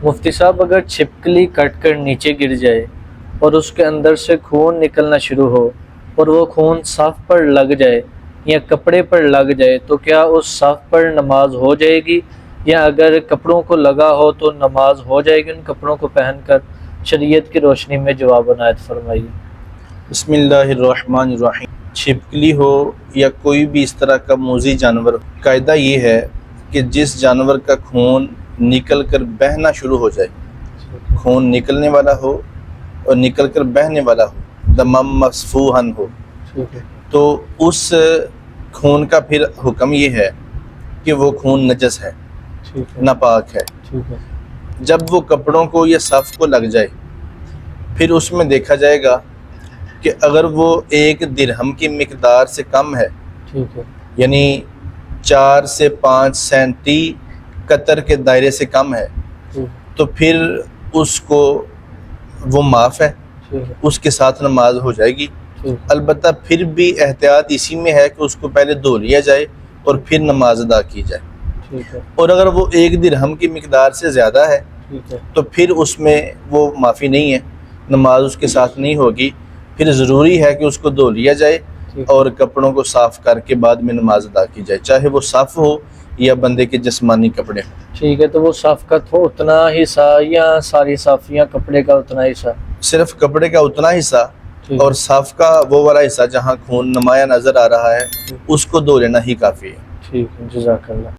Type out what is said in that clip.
مفتی صاحب اگر چھپکلی کٹ کر نیچے گر جائے اور اس کے اندر سے خون نکلنا شروع ہو اور وہ خون صاف پر لگ جائے یا کپڑے پر لگ جائے تو کیا اس صاف پر نماز ہو جائے گی، یا اگر کپڑوں کو لگا ہو تو نماز ہو جائے گی؟ ان کپڑوں کو پہن کر شریعت کی روشنی میں جواب عنایت فرمائیے۔ بسم اللہ الرحمن الرحیم۔ چھپکلی ہو یا کوئی بھی اس طرح کا موذی جانور، قاعدہ یہ ہے کہ جس جانور کا خون نکل کر بہنا شروع ہو جائے، خون نکلنے والا ہو اور نکل کر بہنے والا ہو، دمم مصفوحن ہو، تو اس خون کا پھر حکم یہ ہے کہ وہ خون نجس ہے، ناپاک ہے۔ جب وہ کپڑوں کو یا صف کو لگ جائے پھر اس میں دیکھا جائے گا کہ اگر وہ 1 درہم کی مقدار سے کم ہے، یعنی 4 سے 5 سینٹی قطر کے دائرے سے کم ہے، تو پھر اس کو وہ معاف ہے، اس کے ساتھ نماز ہو جائے گی۔ البتہ پھر بھی احتیاط اسی میں ہے کہ اس کو پہلے دھو لیا جائے اور پھر نماز ادا کی جائے۔ اور اگر وہ 1 درہم کی مقدار سے زیادہ ہے تو پھر اس میں وہ معافی نہیں ہے، نماز اس کے ساتھ نہیں ہوگی، پھر ضروری ہے کہ اس کو دھو لیا جائے اور کپڑوں کو صاف کر کے بعد میں نماز ادا کی جائے، چاہے وہ صاف ہو یا بندے کے جسمانی کپڑے ہوں۔ ٹھیک ہے، تو وہ صاف کا تو اتنا حصہ یا ساری صافیاں کپڑے کا اتنا حصہ؟ صرف کپڑے کا اتنا حصہ اور صاف کا وہ والا حصہ جہاں خون نمایاں نظر آ رہا ہے اس کو دھو لینا ہی کافی ہے۔ ٹھیک ہے، جزاک اللہ۔